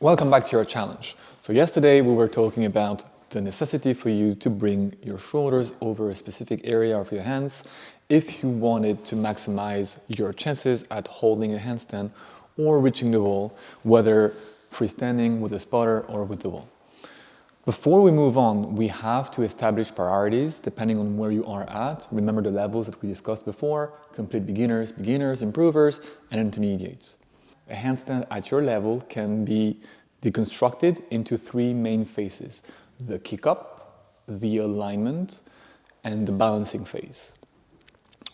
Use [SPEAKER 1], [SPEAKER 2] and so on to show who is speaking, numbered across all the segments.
[SPEAKER 1] Welcome back to your challenge. So yesterday we were talking about the necessity for you to bring your shoulders over a specific area of your hands if you wanted to maximize your chances at holding a handstand or reaching the wall, whether freestanding with a spotter or with the wall. Before we move on, we have to establish priorities depending on where you are at. Remember the levels that we discussed before: complete beginners, beginners, improvers, and intermediates. A handstand at your level can be deconstructed into three main phases: the kick up, the alignment, and the balancing phase.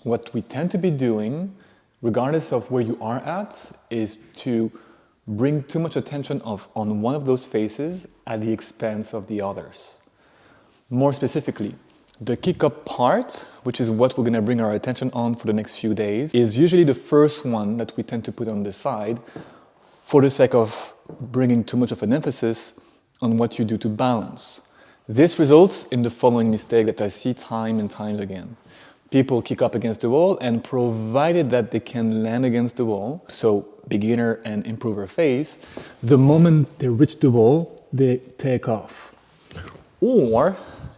[SPEAKER 1] What we tend to be doing, regardless of where you are at, is to bring too much attention on one of those phases at the expense of the others. More specifically, the kick-up part, which is what we're going to bring our attention on for the next few days, is usually the first one that we tend to put on the side for the sake of bringing too much of an emphasis on what you do to balance. This results in the following mistake that I see time and time again. People kick up against the wall, and provided that they can land against the wall, so beginner and improver phase, the moment they reach the wall, they take off. Or,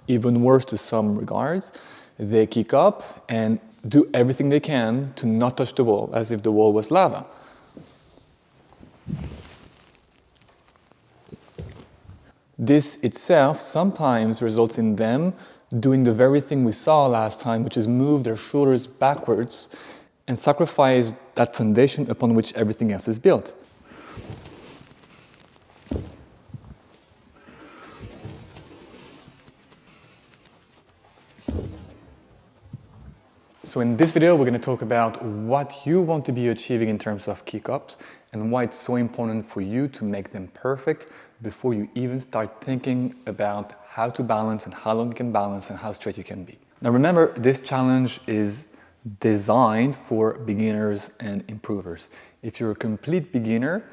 [SPEAKER 1] even worse to some regards, they kick up and do everything they can to not touch the wall, as if the wall was lava. This itself sometimes results in them doing the very thing we saw last time, which is move their shoulders backwards and sacrifice that foundation upon which everything else is built. So in this video, we're going to talk about what you want to be achieving in terms of kick-ups and why it's so important for you to make them perfect before you even start thinking about how to balance and how long you can balance and how straight you can be. Now remember, this challenge is designed for beginners and improvers. If you're a complete beginner,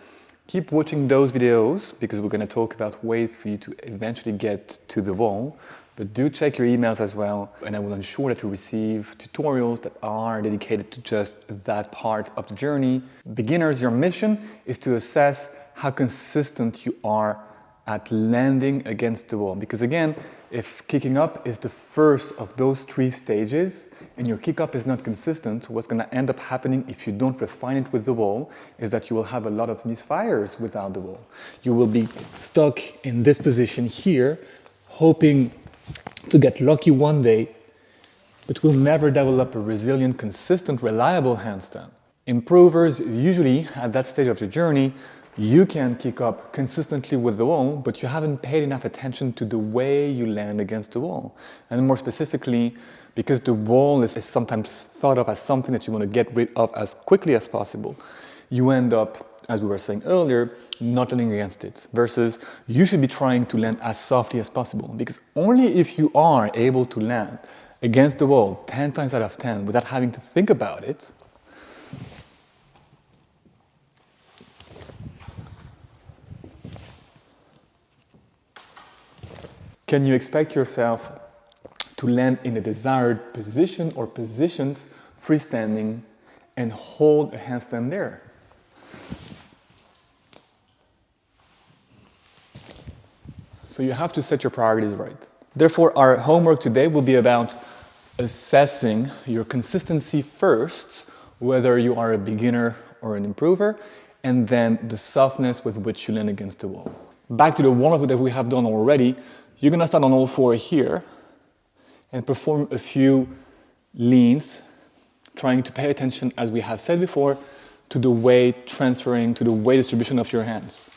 [SPEAKER 1] keep watching those videos because we're going to talk about ways for you to eventually get to the wall. But do check your emails as well, and I will ensure that you receive tutorials that are dedicated to just that part of the journey. Beginners, your mission is to assess how consistent you are at landing against the wall. Because again, if kicking up is the first of those three stages and your kick up is not consistent, what's going to end up happening if you don't refine it with the wall is that you will have a lot of misfires without the wall. You will be stuck in this position here, hoping to get lucky one day, but will never develop a resilient, consistent, reliable handstand. Improvers, usually at that stage of the journey, you can kick up consistently with the wall, but you haven't paid enough attention to the way you land against the wall. And more specifically, because the wall is sometimes thought of as something that you want to get rid of as quickly as possible, you end up, as we were saying earlier, not landing against it, versus you should be trying to land as softly as possible, because only if you are able to land against the wall 10 times out of 10 without having to think about it, can you expect yourself to land in the desired position or positions freestanding and hold a handstand there. So you have to set your priorities right. Therefore, our homework today will be about assessing your consistency first, whether you are a beginner or an improver, and then the softness with which you land against the wall. Back to the warm-up that we have done already, you're going to start on all four here and perform a few leans, trying to pay attention, as we have said before, to the weight transferring, to the weight distribution of your hands.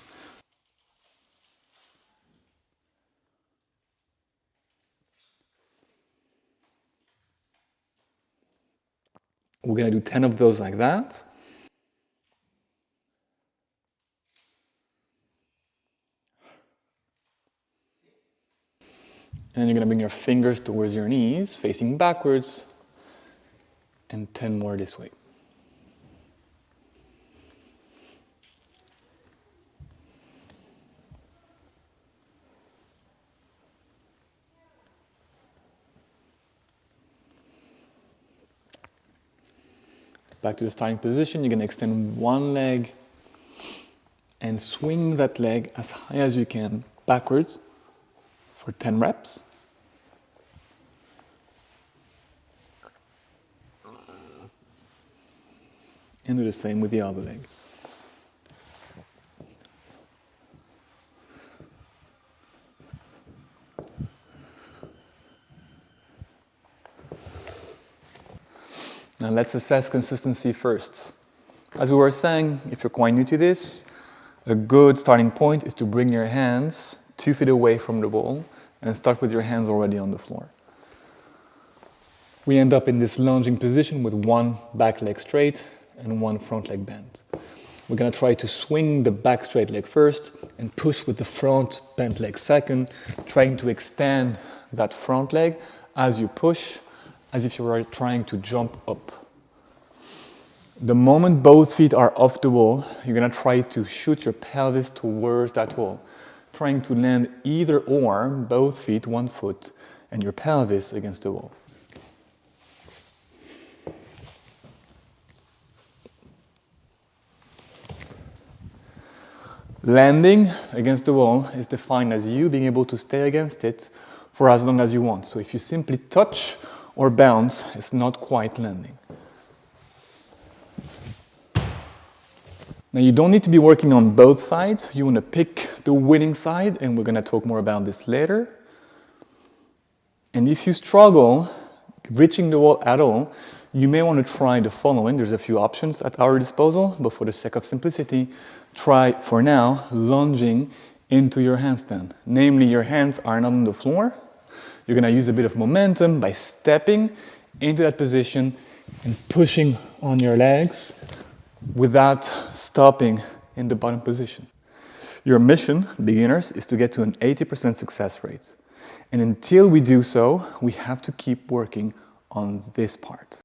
[SPEAKER 1] We're going to do 10 of those like that. And you're going to bring your fingers towards your knees, facing backwards, and 10 more this way. Back to the starting position, you're going to extend one leg and swing that leg as high as you can backwards for 10 reps. And do the same with the other leg. Now let's assess consistency first. As we were saying, if you're quite new to this, a good starting point is to bring your hands 2 feet away from the wall and start with your hands already on the floor. We end up in this lunging position with one back leg straight and one front leg bent. We're going to try to swing the back straight leg first and push with the front bent leg second, trying to extend that front leg as you push, as if you were trying to jump up. The moment both feet are off the wall, you're going to try to shoot your pelvis towards that wall, trying to land either or, both feet, one foot, and your pelvis against the wall. Landing against the wall is defined as you being able to stay against it for as long as you want. So if you simply touch or bounce, it's not quite landing. Now you don't need to be working on both sides. You want to pick the winning side, and we're going to talk more about this later. And if you struggle reaching the wall at all, you may want to try the following. There's a few options at our disposal, but for the sake of simplicity, try for now lunging into your handstand. Namely, your hands are not on the floor. You're going to use a bit of momentum by stepping into that position and pushing on your legs without stopping in the bottom position. Your mission, beginners, is to get to an 80% success rate. And until we do so, we have to keep working on this part.